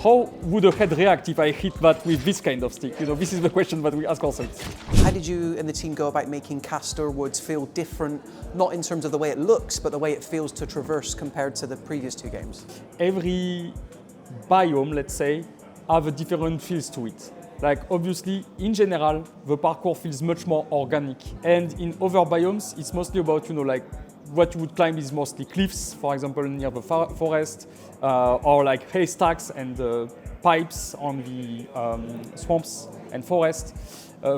how would a head react if I hit that with this kind of stick? This is the question that we ask ourselves. How did you and the team go about making Castor Woods feel different, not in terms of the way it looks, but the way it feels to traverse compared to the previous two games? Every biome, let's say, have a different feels to it. Like obviously, in general, the parkour feels much more organic. And in other biomes, it's mostly about, like what you would climb is mostly cliffs, for example, near the forest, or like haystacks and pipes on the swamps and forest,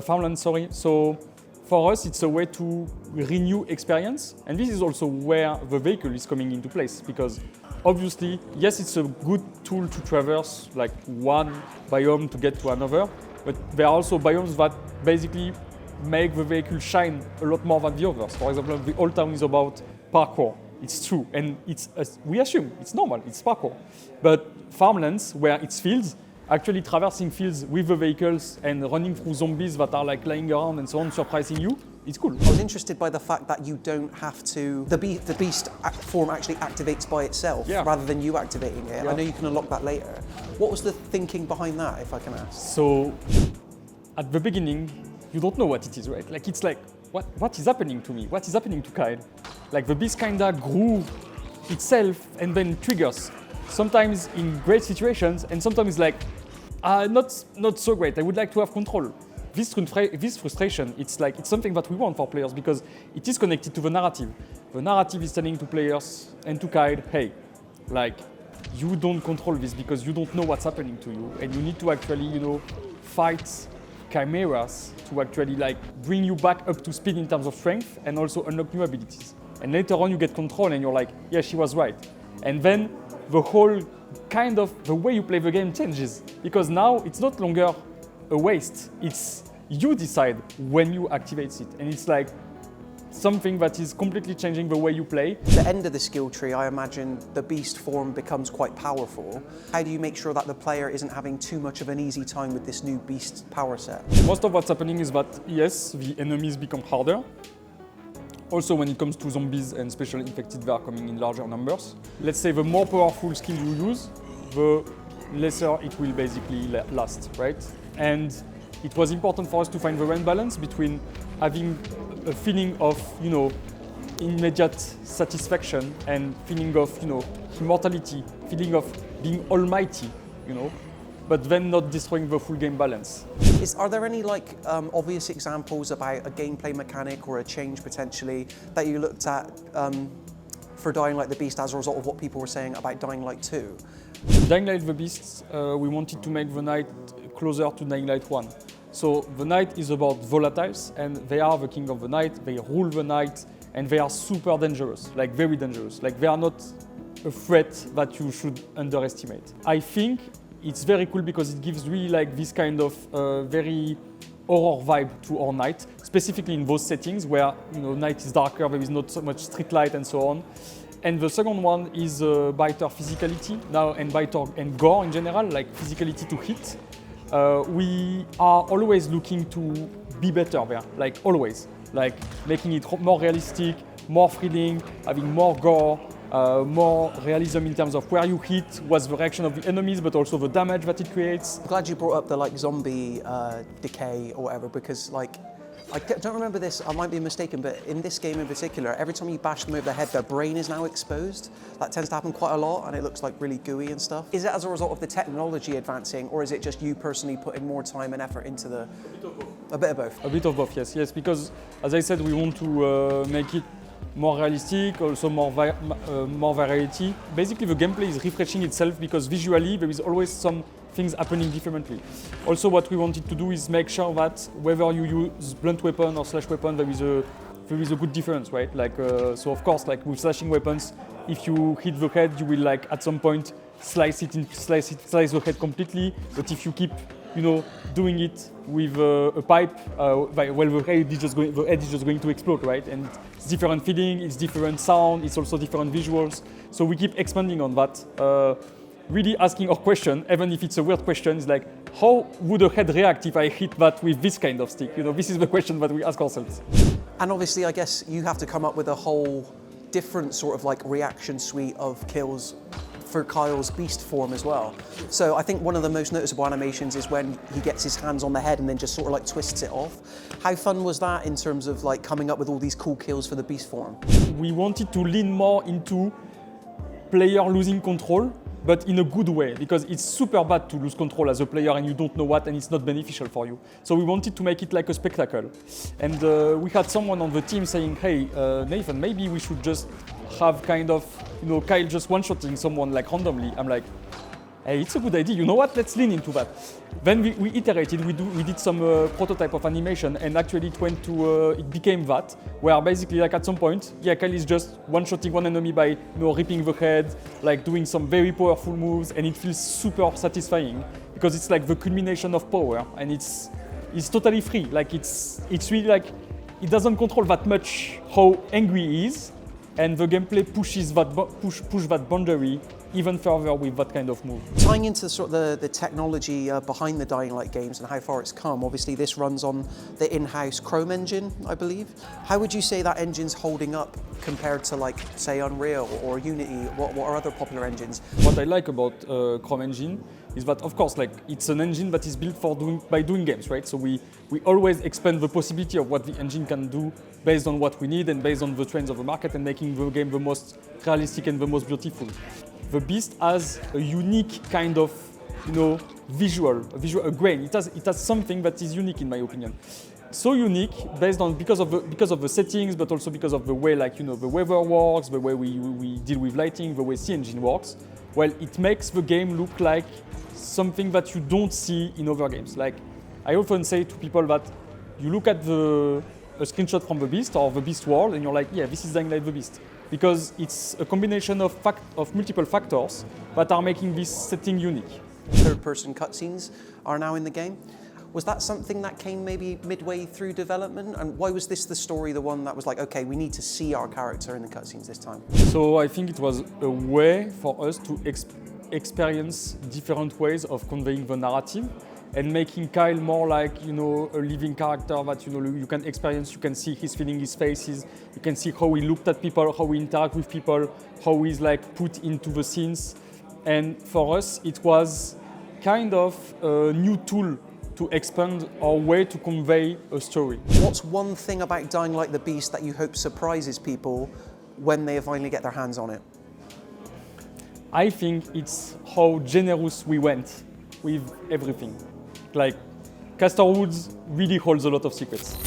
farmland, sorry. So for us, it's a way to renew experience. And this is also where the vehicle is coming into place, because obviously, yes, it's a good tool to traverse like one biome to get to another, but there are also biomes that basically make the vehicle shine a lot more than the others. For example, the Old Town is about parkour. It's true, and we assume it's normal, it's parkour. But farmlands, where it's fields, actually traversing fields with the vehicles and running through zombies that are like lying around and so on, surprising you, it's cool. I was interested by the fact that you don't have to, the beast form actually activates by itself rather than you activating it. Yeah. I know you can unlock that later. What was the thinking behind that, if I can ask? So, at the beginning, you don't know what it is, right? Like, it's like, what is happening to me? What is happening to Kyle? Like, the beast kinda grew itself and then triggers. Sometimes in great situations, and sometimes like, not so great. I would like to have control. This frustration, it's something that we want for players because it is connected to the narrative. The narrative is telling to players and to Kyle, hey, like, you don't control this because you don't know what's happening to you, and you need to actually, fight chimeras to actually like bring you back up to speed in terms of strength and also unlock new abilities. And later on, you get control, and you're like, yeah, she was right. And then the whole kind of the way you play the game changes because now it's not longer a waste. It's you decide when you activate it, and it's like something that is completely changing the way you play. The end of the skill tree, I imagine the beast form becomes quite powerful. How do you make sure that the player isn't having too much of an easy time with this new beast power set? Most of what's happening is that yes, the enemies become harder. Also, when it comes to zombies and special infected, they are coming in larger numbers. Let's say the more powerful skill you use, the lesser it will basically last, right? And it was important for us to find the right balance between having a feeling of, immediate satisfaction and feeling of, immortality, feeling of being almighty, but then not destroying the full game balance. Are there any obvious examples about a gameplay mechanic or a change potentially that you looked at for Dying Light the Beast as a result of what people were saying about Dying Light 2? Dying Light the Beast, we wanted to make the night closer to Dying Light 1. So the night is about volatiles, and they are the king of the night, they rule the night, and they are super dangerous, like very dangerous. Like they are not a threat that you should underestimate. I think it's very cool because it gives really like this kind of very horror vibe to our night, specifically in those settings where night is darker, there is not so much street light and so on. And the second one is biter physicality now, and biter and gore in general, like physicality to hit. We are always looking to be better there, like always, like making it more realistic, more thrilling, having more gore. More realism in terms of where you hit, what's the reaction of the enemies, but also the damage that it creates. I'm glad you brought up the zombie decay or whatever, because I don't remember this, I might be mistaken, but in this game in particular, every time you bash them over the head, their brain is now exposed. That tends to happen quite a lot, and it looks like really gooey and stuff. Is it as a result of the technology advancing, or is it just you personally putting more time and effort into the... A bit of both. A bit of both, yes, because as I said, we want to make it more realistic, also more variety. Basically, the gameplay is refreshing itself because visually there is always some things happening differently. Also, what we wanted to do is make sure that whether you use blunt weapon or slash weapon, there is a good difference, right? So of course, like with slashing weapons, if you hit the head, you will like at some point slice the head completely. But if you keep doing it with a pipe, the head is just going to explode, right? And it's different feeling, it's different sound, it's also different visuals. So we keep expanding on that. Really asking our question, even if it's a weird question, is like, how would a head react if I hit that with this kind of stick? This is the question that we ask ourselves. And obviously, I guess you have to come up with a whole different sort of reaction suite of kills for Kyle's beast form as well. So I think one of the most noticeable animations is when he gets his hands on the head and then just sort of like twists it off. How fun was that in terms of like coming up with all these cool kills for the beast form? We wanted to lean more into player losing control, but in a good way, because it's super bad to lose control as a player and you don't know what, and it's not beneficial for you. So we wanted to make it like a spectacle. And we had someone on the team saying, hey, Nathan, maybe we should just have kind of, Kyle just one-shotting someone like randomly. I'm like, hey, it's a good idea. You know what? Let's lean into that. Then we iterated. We did some prototype of animation, and actually it became that, where basically like at some point, Kyle is just one-shotting one enemy by ripping the head, like doing some very powerful moves, and it feels super satisfying because it's like the culmination of power, and it's totally free. Like it's really like it doesn't control that much how angry he is, and the gameplay pushes push that boundary even further with that kind of move. Tying into sort of the technology behind the Dying Light games and how far it's come, obviously this runs on the in-house Chrome engine, I believe. How would you say that engine's holding up compared to like, say, Unreal or Unity? What are other popular engines? What I like about Chrome engine is that, of course, like it's an engine that is built by doing games, right? So we always expand the possibility of what the engine can do based on what we need and based on the trends of the market and making the game the most realistic and the most beautiful. The Beast has a unique kind of, visual grain. It has something that is unique in my opinion. So unique because of the settings, but also because of the way, the weather works, the way we deal with lighting, the way CEngine works. Well, it makes the game look like something that you don't see in other games. Like I often say to people that you look at a screenshot from the Beast or the Beast world, and you're like, yeah, this is Dying Light the Beast. Because it's a combination of multiple factors that are making this setting unique. Third-person cutscenes are now in the game. Was that something that came maybe midway through development? And why was this the story, the one that was like, okay, we need to see our character in the cutscenes this time? So I think it was a way for us to experience different ways of conveying the narrative and making Kyle more like, a living character that, you can experience, you can see his feeling, his faces, you can see how he looked at people, how he interacts with people, how he's like put into the scenes. And for us, it was kind of a new tool to expand our way to convey a story. What's one thing about Dying Light the Beast that you hope surprises people when they finally get their hands on it? I think it's how generous we went with everything. Like, Castor Woods really holds a lot of secrets.